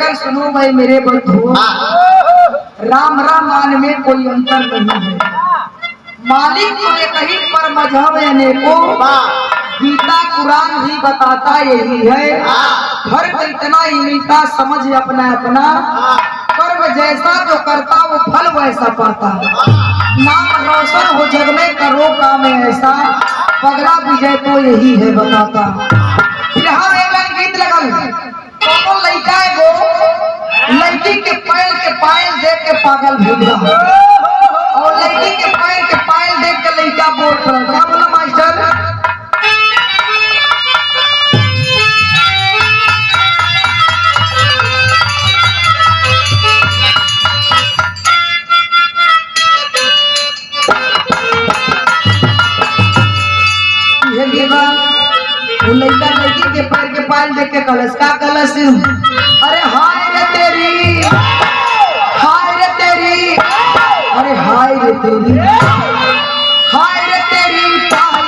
कहकर सुनो भाई मेरे बंधु, राम राम मान में कोई अंतर नहीं है। मालिक तो एक ही पर मजहब अनेकों, गीता कुरान भी बताता यही है। फर्क इतना ही मिलता समझ अपना अपना, कर्म जैसा जो करता वो फल वैसा पाता। नाम रोशन हो जग में करो काम ऐसा, पगला विजय तो यही है बताता। यहाँ एक लाइन गीत लगल, कौन लड़का है वो लड़की के पैर के पायल देख के पागल भेजा, और लड़की के पैर के पायल देख के लड़का बोल पड़ा। क्या बोला मास्टर? लड़का लड़की के पैर के पायल देख के कलश का कलश, अरे हाय रे तेरी, हाय रे तेरी, अरे हाय रे तेरी, हाय रे तेरी पायल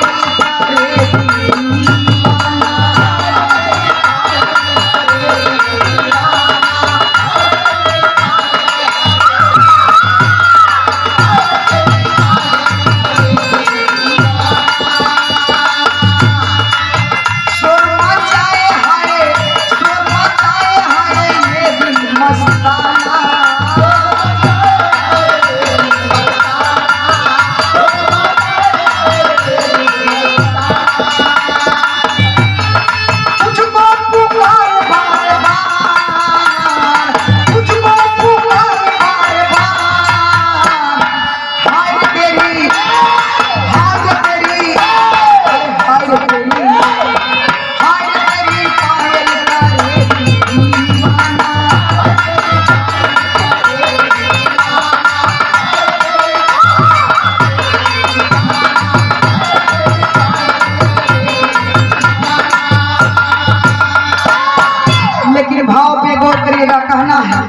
कहना है।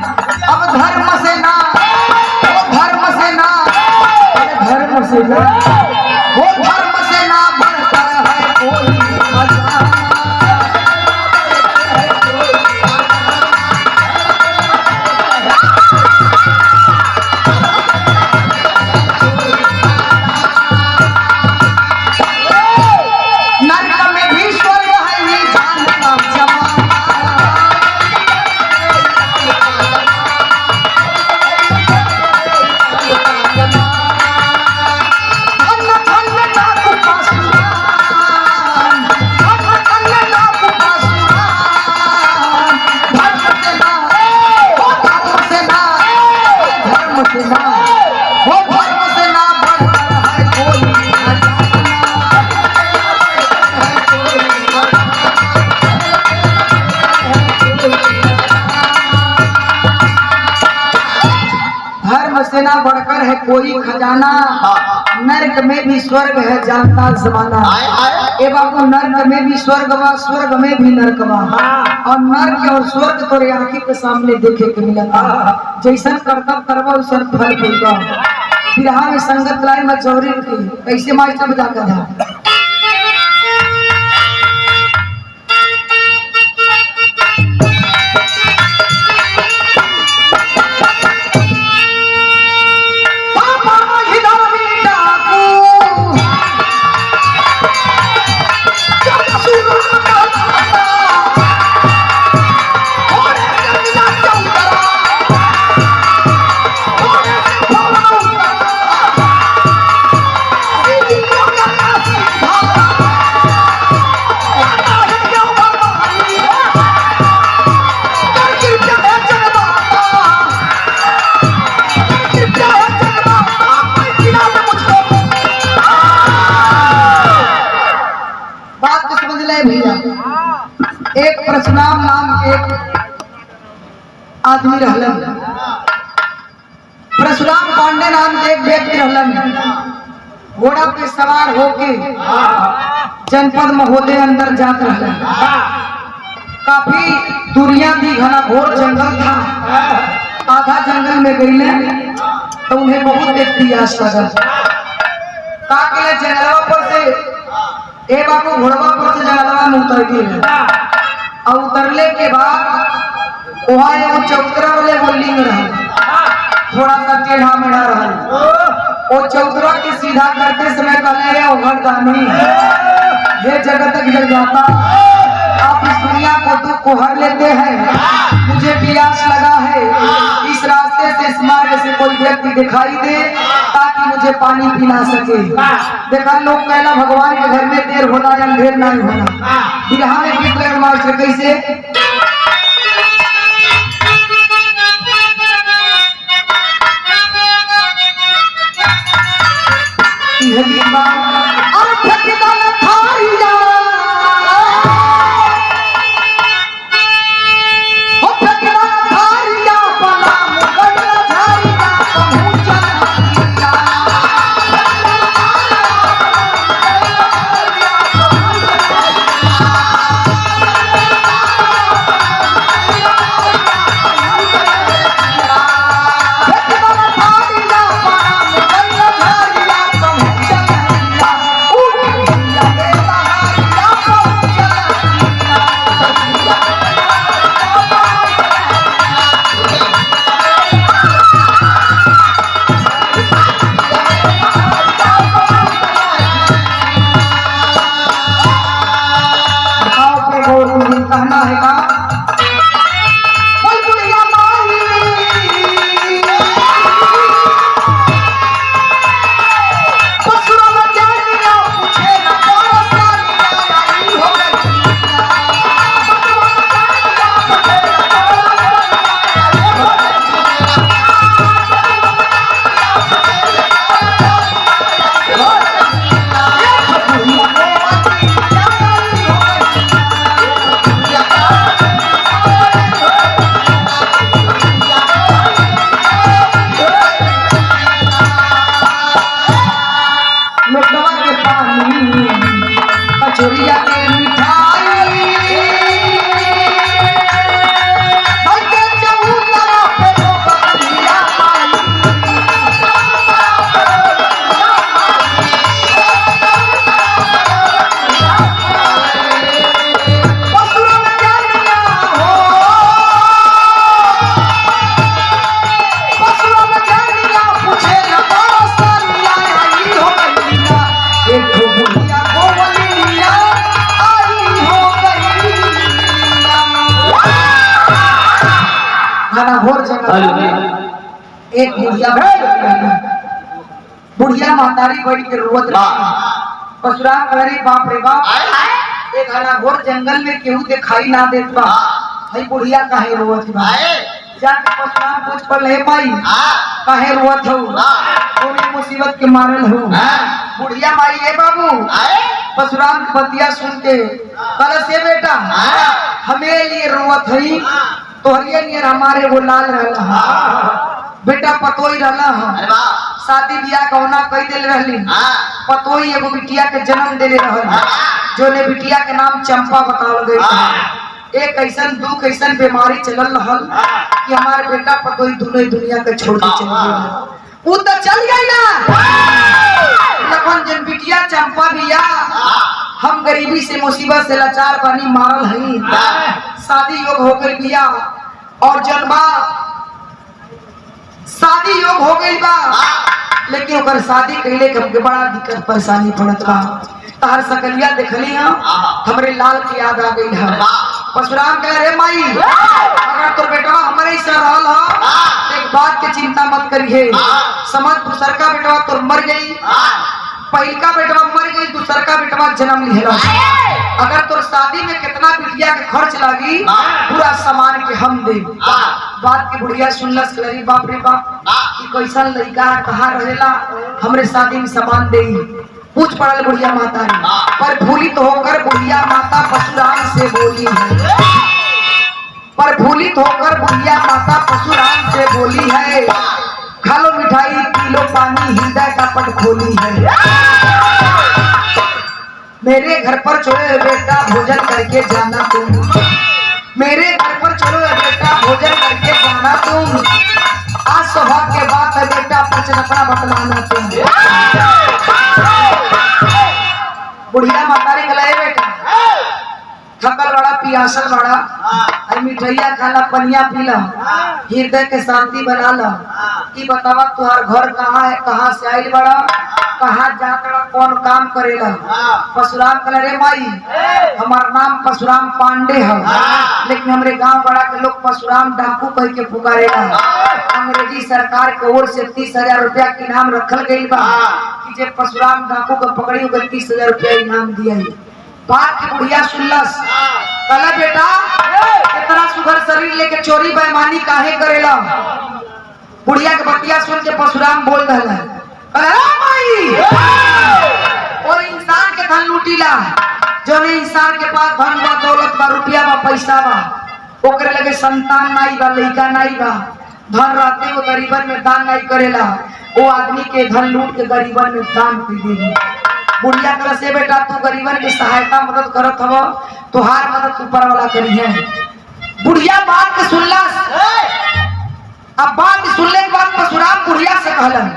अब धर्म से ना, धर्म से ना, धर्म से ना, वो धर्म से ना बढ़ता है कोई नरक में भी स्वर्ग है ये जानता जवान। सेना बढ़कर है कोई खजाना, नरक में भी स्वर्ग है जानता जमाना। ए बाबू नरक में भी स्वर्ग बा, स्वर्ग में भी नरक बा, और नरक और स्वर्ग तोरे आंखी के सामने देखे के मिलता। जैसन कर्तव्य करवा वैसन फल मिलता। बिरहा में संगत लाई में चौरी की कैसे मास्टर बजा कर था। एक परशुराम नाम एक आदमी रहलन, परशुराम पांडे नाम के एक व्यक्ति रहलन। घोड़ा पे सवार होके जनपद महोदय अंदर जात रहलन। काफी दूरियां थी, घना घोर जंगल था। आधा जंगल में गईले तो उन्हें बहुत एक प्यास लगल। का के जंगलवा पर से ए बाबू घोड़वा पर से जंगलवा में उतर गए, और उतरले के बाद वहाँ एगो चौतरा वाले वो लिंग रहा, थोड़ा सा टेढ़ा मेढ़ा रहा। वो चौतरा के सीधा करते समय कहले रे ओघरदानी, ये जगत तक जग जाता, आप इस दुनिया को दुख को हर लेते हैं। मुझे प्यास लगा है, इस रास्ते से इस मार्ग से कोई व्यक्ति दिखाई दे ताकि मुझे पानी पिला सके। देखा लोग कहला भगवान के घर में देर होना या अंधेर नहीं होना। बिरहा में गीत लगा मास्टर कैसे कहना है का एक बुढ़िया मातारी बड़ी के रोवत परशुराम करे बाप रे बाप, एक हरा घोर जंगल में केहू दिखाई ना देत बा, हई बुढ़िया काहे रोवत बा। जाके परशुराम पूछ पर ले माई काहे रोवत हो, कोई मुसीबत के मारल हो। बुढ़िया माई ए बाबू परशुराम की बतिया सुन के कल से बेटा हमें लिए रोवत हई, तोहरिए नियर हमारे वो लाल रहला बेटा पतोई रहला, शादी ब्याह कौना कई दिल रहली, पतोई एगो बिटिया के जन्म देले रहल, जो ने बिटिया के नाम चंपा बतावल गई। एक ऐसन दुख ऐसन बीमारी चलल रहल कि हमारे बेटा पतोई दोनों दुनिया के छोड़ के चल गई। वो तो चल गई ना, लेकिन जन बिटिया चंपा बिया हम गरीबी से मुसीबत से लाचार पानी मारल हई, शादी योग हो गई बिया और जनबा शादी योग हो गई बा, लेकिन ओकर शादी कैले के हमके बड़ा दिक्कत परेशानी पड़त बा। तार सकलिया देखली हम हमरे लाल की याद आ गई है। परशुराम कह रे माई अगर तो बेटा हमारे से रहल ह, एक बात के चिंता मत करिए, समझ दूसर का बेटा तो मर गई, पहलका बेटवा मर गई, दूसर का बेटवा जन्म लिहला। अगर तो शादी में कितना बिटिया के खर्च लगी पूरा सामान के हम दे। बात की बुढ़िया सुनलस करी बाप रे बाप कि कैसा लड़का कहाँ रहेला, हमरे शादी में सामान दे। पूछ पड़ल बुढ़िया माता ने, पर भूलित होकर बुढ़िया माता परशुराम से बोली है, पर भूलित होकर बुढ़िया माता परशुराम से बोली है, खा लो मिठाई पी लो पानी हृदय का पट खोली है। मेरे घर पर छोड़ो बेटा भोजन करके जाना तुम, मेरे घर पर छोड़ो बेटा भोजन करके जाना तुम, आज सौभाग्य के बात है बेटा पचनपना बतलाना तुम। बुढ़िया मातारी गलाए बेटा थकल बड़ा पियासल बड़ा, मिठैया खाला, पनिया पीला, हृदय के शांति बना ला। ई बतावा तुहार घर कहाँ है, कहाँ से आइल बड़ा, कहाँ जात बड़ा, कौन काम करेला। परशुराम कहला रे माई हमार नाम परशुराम पांडे है, लेकिन हमरे गांव बड़ा के लोग परशुराम डाकू कह के पुकारेला। अंग्रेजी सरकार के ओर से 30,000 रुपया के इनाम रखल गई बा कि जे परशुराम डाकू को पकड़ी होकर 30,000 रुपया इनाम दिया है। बात की बुढ़िया सुनलस, कहला बेटा इतना सुघर शरीर लेके चोरी बेईमानी काहे करेला। बुढ़िया के बतिया सुन के परशुराम बोल रहा है, और इंसान के धन लूटीला, जो नहीं इंसान के पास धन बा, दौलत बा, रुपया बा, पैसा बा, ओकरे लगे संतान नहीं बा, लड़का नहीं बा, धन रहते वो गरीबन में दान नहीं करेला, वो आदमी के धन लूट के गरीबन में दान पी देगी। बुढ़िया तरह से बेटा तू गरीबन की सहायता मदद करत हव, तुहार मदद ऊपर वाला करी है। बुढ़िया बात के सुनलस, अब बात सुनने के बाद परशुराम बुढ़िया से कहलन,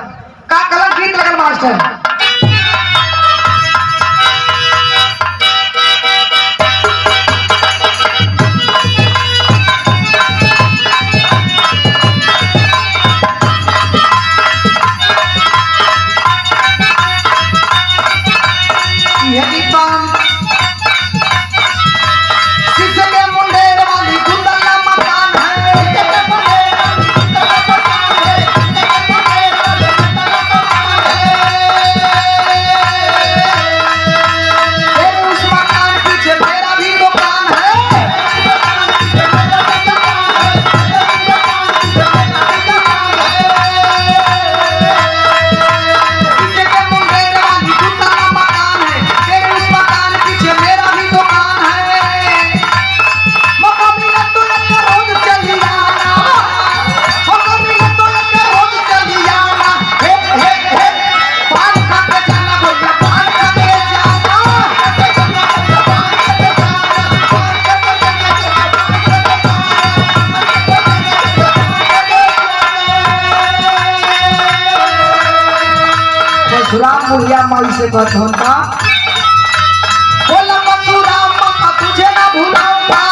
का कहलन गीत लगल मास्टर। परशुराम बुढ़िया माई से कहता बोला परशुराम माता तुझे ना भूलाऊंगा,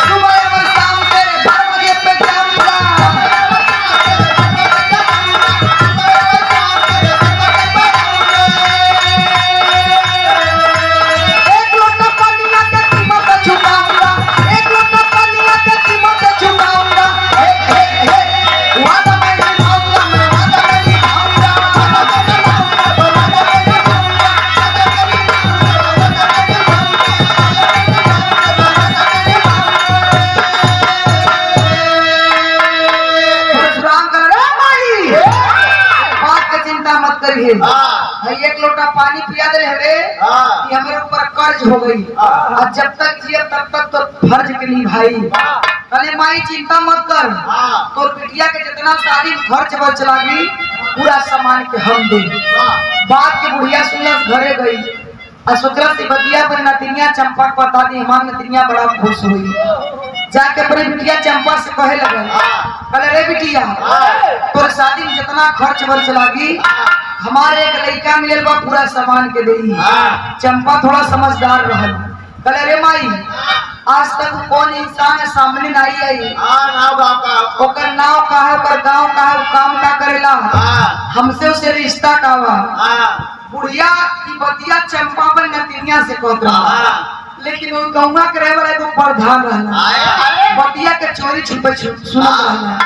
सुबह और शाम तेरे दरवाजे पे जाऊंगा, एक लोटा पानी ला के कीमत चुकाऊंगा, एक लोटा पानी ला के कीमत चुकाऊंगा, वादा मैं निभाऊंगा, मैं वादा मैं निभाऊंगा, परशुराम कह रहा माई बात की चिंता मत करिए, एक लोटा पानी पिया दे रे कि हमारे ऊपर कर्ज हो गई, और जब तक जिए तब तक तो फर्ज के निभाई। कहले माई चिंता मत कर, तो बिटिया के जितना सारी खर्च बच लागी पूरा सामान के हम दे। बात की बुढ़िया सुनलस, घरे गई और सोचला से बतिया पर नतिनिया चंपा को बता दी, हमार नतिनिया बड़ा खुश हुई, जाके अपनी बिटिया चंपा से कहे लगल, कहले रे बिटिया तोर शादी में जितना खर्च बच लागी हमारे एक लड़का मिले बा पूरा सामान के देई। चंपा थोड़ा समझदार रहल, कहले रे माई आज तक कौन इंसान सामने नहीं आई, ओकर नाव का है, ओकर गांव का है, काम का करेला, हमसे उसे रिश्ता का हुआ। बुढ़िया की बतिया चंपा पर नतिनिया से कहत रहा, लेकिन वो गौवा के रहे वाला एगो प्रधान रहना, बतिया के चोरी छुपे सुनत रहना।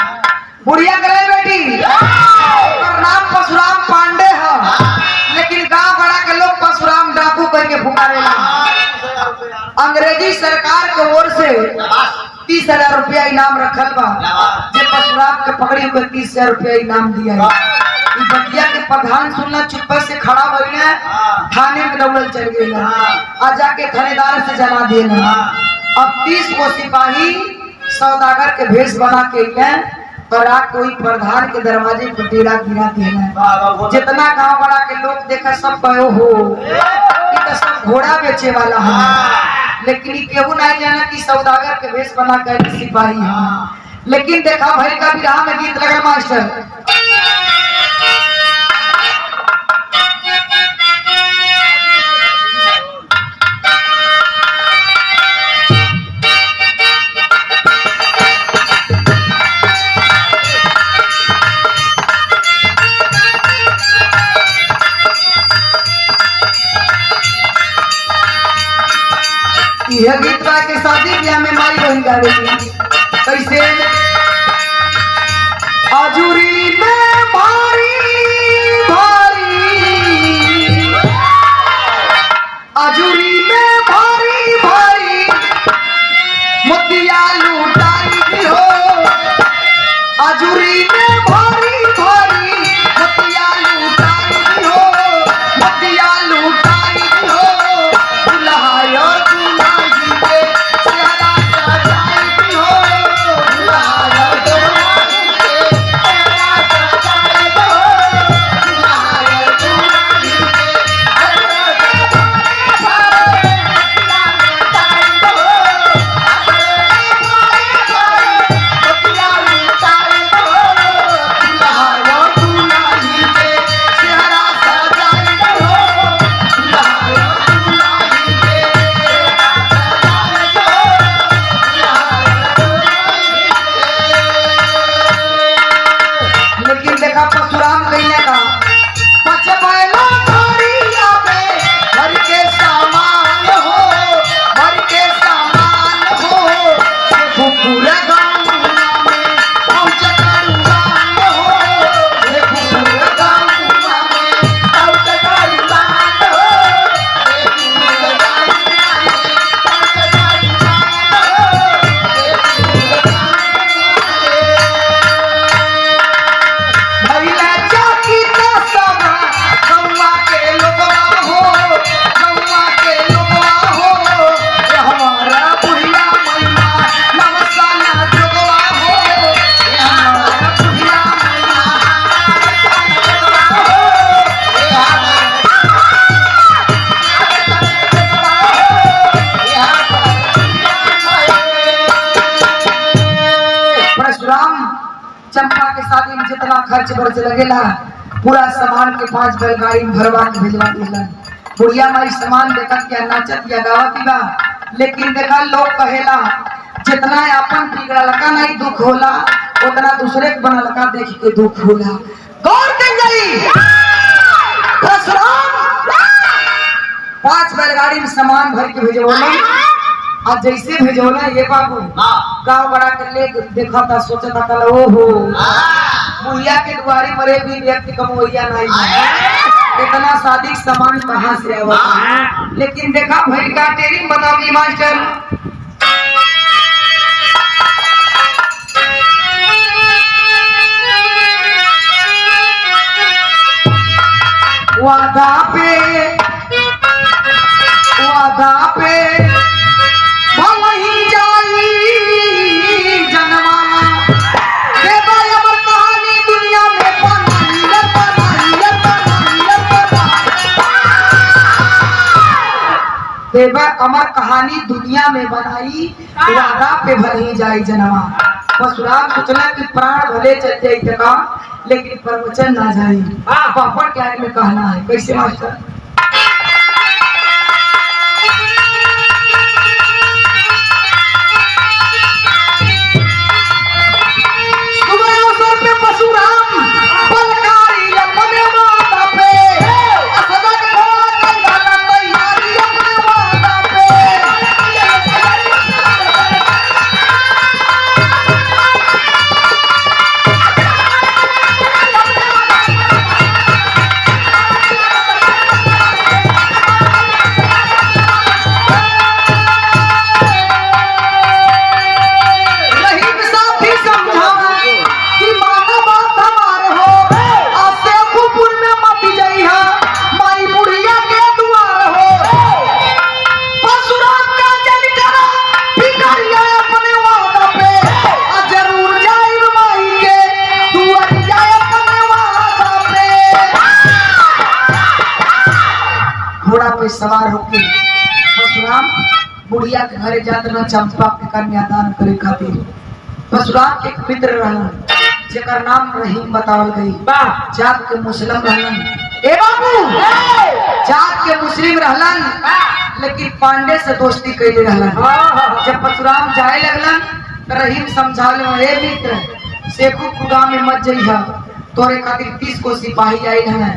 बुढ़िया करे बेटी ओकर नाम परशुराम पांडे है, लेकिन गांव बड़ा के लोग परशुराम डाकू कह के पुकारेला। अंग्रेजी सरकार के ओर से 30,000 रुपया इनाम रखल बा, जे परशुराम के पकड़ी को 30,000 रुपया इनाम दिया है। बतिया के प्रधान सुनना चुप्पे से खड़ा भइले, थाने में दौड़ल चल गए, आ जाके थानेदार से जला दिए। अब 30 गो सिपाही सौदागर के भेष बना के और कोई प्रधान के दरवाजे पर डेरा गिरा दिया। जितना गांव बड़ा के लोग देखा सब कहो हो तो सब घोड़ा बेचे वाला है, लेकिन केहू नहीं जाना कि सौदागर के भेष बना कर सिपाही है। लेकिन देखा भाई का विराह में गीत लगा मास्टर, चंपा के शादी ब्याह में माई बहन गावेली कैसे आजुरी में भारी भारी आजुरी में भारी भारी मोतिया लुटाई हो आजुरी में भारी भारी मोतिया लुटाई हो मोतिया लुटाई हो दुल्हा और दुल्हन के चेहरा सजाई हो दुल्हा और दुल्हन के चेहरा सजाई हो दुल्हा और दुल्हन के लेकिन देखा परशुराम कहिए का पचबैला घड़िया पे घर के सामान हो घर के सामान हो से पूरा गाँव में पहुँच करूँगा हो से पूरा गाँव में पहुँच करूँगा हो से पूरा गाँव में पहुँच करूँगा हो से पूरा भैया जाकी तो सब गौवा के लोगवा हो गौवा के लोगवा हो ये हमारा बुढ़िया मैया नवसाना जोगवा हो ये हमारा बुढ़िया मैया नवसाना जोगवा हो ये हमारा परशुराम चंपा के शादी में जितना खर्च बर्च लगेला पूरा सामान के 5 बैलगाड़ी में भरवा के भेजवा दिलन बुढ़िया माई सामान देखत क्या नाचत या गावत बा लेकिन देखा लोग कहेला जितना अपन बिगड़ल का नहीं दुख होला उतना दूसरे के बनल का देख के दुख होला गौर कर जाई परशुराम 5 बैलगाड़ी में सामान भर के भेजवला आज जैसे भेजोला ये बाबू गाँव बड़ा कर ले देखा था सोचा था कल ओहो बुढ़िया के दुआरी मरे भी व्यक्ति कमोइया नहीं इतना शादी सामान कहाँ से आवा लेकिन देखा भाई का तेरी बताओगी मास्टर वादा पे वही जाई जनमा देवा अमर कहानी दुनिया में बनाई देवा अमर कहानी दुनिया में बनाई वादा पे भले जाई जनमा परशुराम सोचला कि प्राण भले चल जाई जगह लेकिन प्रवचन ना जाई पापड़ क्या में कहना है कैसे मास्टर परशुराम बलकारी अपने माता पे असदक घोड़ा कैला तैयारी अपने माता पे पे सवार होके परशुराम बुढ़िया के घरे जात न चंपा के कन्यादान करे खातिर परशुराम के एक मित्र रहलन जेकर नाम रहीम बतावल गई जात के मुस्लिम रहलन ए बाबू जात के मुस्लिम रहलन लेकिन पांडे से दोस्ती कैले रहलन जब परशुराम जाए लगलन तो रहीम समझावले ए मित्र शेखुपुरा में मत जइहा तोरे खातिर 30 को सिपाही आए हैं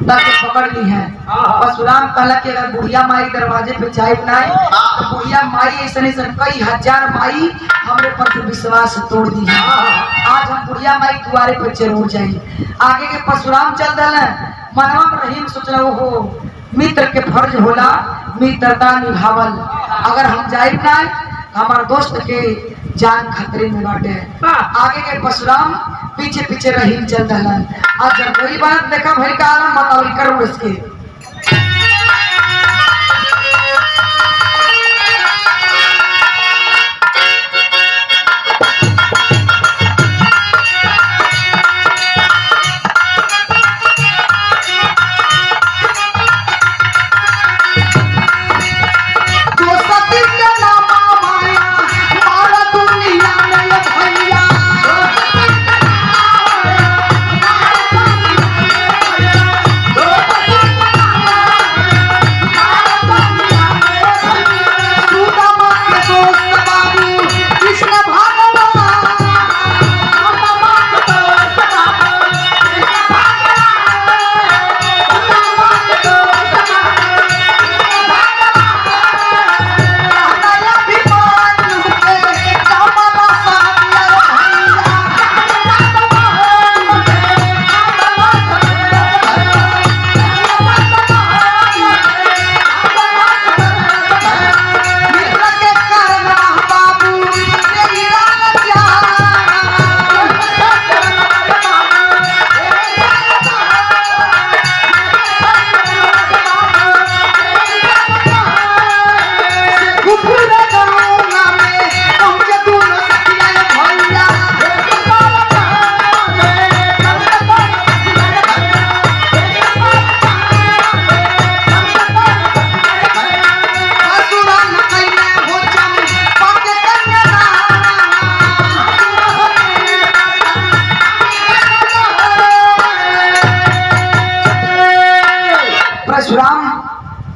ताकि पकड़ ली है। परशुराम कहला कि अगर बुढ़िया माई दरवाजे पे जाए बनाए तो बुढ़िया माई ऐसा कई हजार माई हमरे पर से विश्वास तोड़ दी है। आज हम बुढ़िया माई द्वारे पे जरूर जाए। आगे के परशुराम चल दल मनवा में रहीम सोच रहा हो मित्र के फर्ज होला मित्रता निभावल। अगर हम जाए ना हमारे दोस्त के जान खतरे में बाटे। आगे के परशुराम पीछे पीछे रहीम चल दलन। आज जब वही बात देखा भाई का आलम बताओ करूँ इसके परशुराम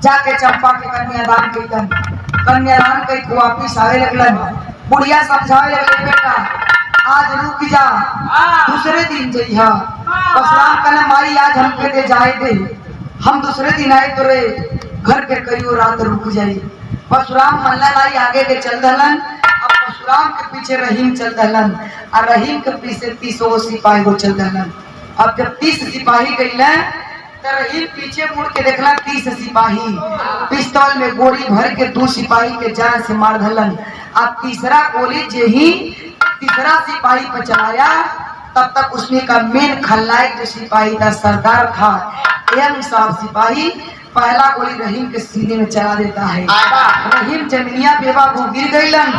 जाके चंपा के कन्यादान कैलन। कन्यादान कई को वापिस आवे लगलन। बुढ़िया समझावे लगले बेटा आज रुक जा दूसरे दिन जइहा। परशुराम कहना माई आज हमके दे जाए दे हम दूसरे दिन आए तोरे घर के कईयो रात रुक जाई। परशुराम मल्ला लाई आगे के चल दलन। अब परशुराम के पीछे रहीम चल दलन और रहीम के पीछे 30 सिपाही को चल दलन। अब जब 30 सिपाही गईले रहीम पीछे मुड़ के देखला 30 सिपाही पिस्तौल में गोली भर के 2 सिपाही के जान से मार धलन। अब तीसरा गोली जे ही तीसरा सिपाही पर चलाया तब तक उसमें का मेन खलनायक जो सिपाही था सरदार था एम साहब सिपाही पहला गोली रहीम के सीने में चला देता है। रहीम जमीनिया बेबाबू गिर गईलन।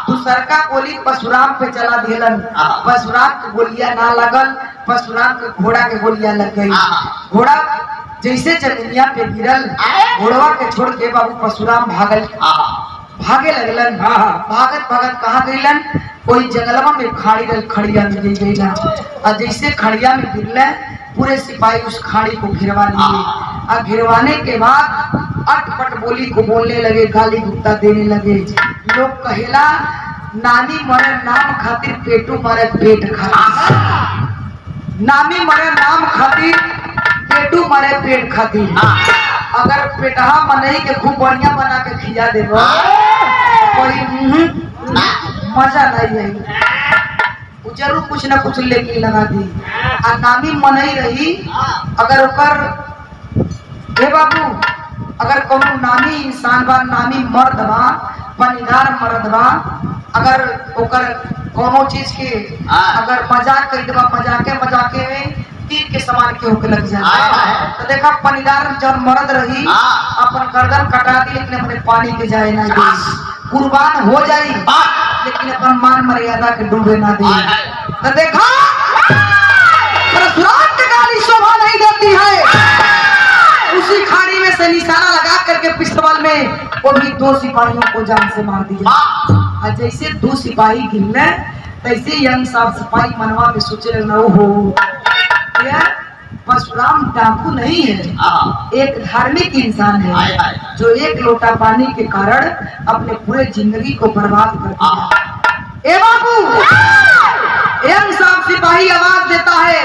दूसर का गोली परशुराम पे चला दिलन। परशुराम के गोलियां ना लगल परशुराम के घोड़ा के गोलियां लग गई। घोड़ा जैसे जमीनिया पे गिरल घोड़वा के छोड़ के बाबू परशुराम भागे लगलन। भागत भागत कहाँ गईलन कोई जंगलवा में खाड़ी खड़िया में गईला और जैसे खड़िया में गिरले पूरे सिपाही उस खाड़ी को घिरवा लिए और घिरवाने के बाद अटपट बोली को बोलने लगे गाली गुप्ता देने लगे। लोग कहेला नानी मरे नाम खातिर पेटू मरे पेट खातिर। नामी मरे नाम खातिर पेटू मरे पेट खातिर। अगर पेटहा मनई के खूब बढ़िया बना के खिया देबो कोई मजा नहीं आई जरूर कुछ ना कुछ लेके लगा दी। आ नामी मनई रही अगर ओकर हे बाबू अगर कोनो नामी इंसान बा नामी मर्द बा पनीदार मर्द बा अगर ओकर कोनो चीज के अगर मजाक कर देबा मजाके में तीर के समान के होके लग जाए तो देखा पनीदार जब मर्द रही अपन गर्दन कटा दी लेकिन अपने पानी के जाए ना दे कुर्बान हो जाई लेकिन अपन मान मर्यादा के डूबे ना दे। तो देखा परशुराम की गाली शोभा नहीं देती है। उसी खाड़ी में से निशाना लगा करके पिस्तौल में वो भी 2 सिपाहियों को जान से मार दिया। और जैसे 2 सिपाही गिरने तैसे यंग साहब सिपाही मनवा में सोचे लगना हो परशुराम डाकू नहीं है एक धार्मिक इंसान है जो एक लोटा पानी के कारण अपने पूरे जिंदगी को बर्बाद कर दिया। ए बाबू एम साहब सिपाही आवाज देता है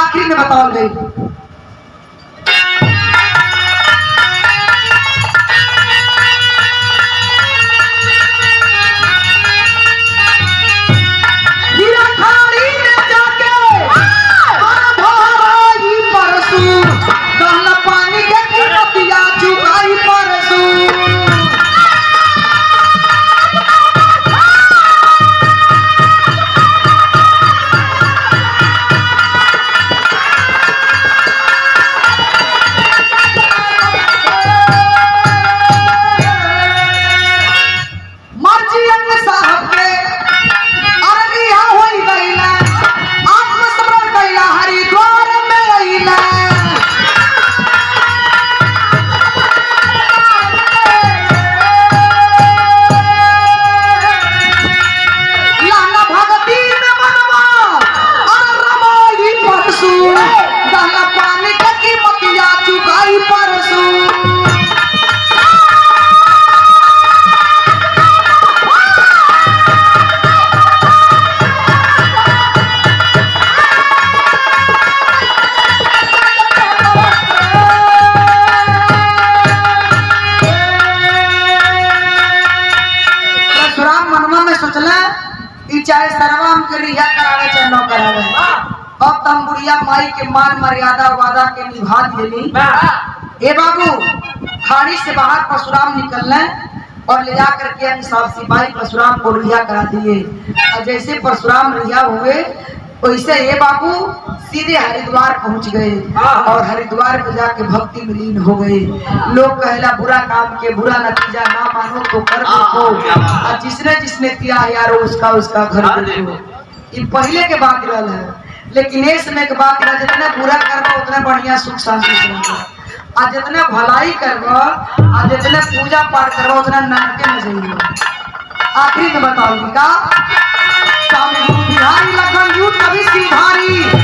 आखिर में बताओ गई चाहे सरवाम के रिहा करावे चाहे न करावे अब तम बुढ़िया माई के मान मर्यादा वादा के निभा दिली। ए बाबू खाड़ी से बाहर परशुराम निकलने और ले जाकर के इंसाफ सिपाही परशुराम को रिहा करा दिए। और जैसे परशुराम रिहा हुए वैसे ये बाबू सीधे हरिद्वार पहुंच गए और हरिद्वार में जाके भक्ति में लीन हो गए। लोग कहला बुरा काम के बुरा नतीजा ना मानो तो कर देखो और जिसने जिसने किया यारो उसका उसका घर देखो। ये पहले के बात रहल है, लेकिन ये समय के बात रहा जितना बुरा करबो उतना बढ़िया सुख शांति से रहबो और जितना भलाई करबो और जितना पूजा पाठ करबो उतना नरके में जाइबो। आखिरी में बताऊंगी का स्वामी गुरु बिहारी लखन यूं कभी सिधारी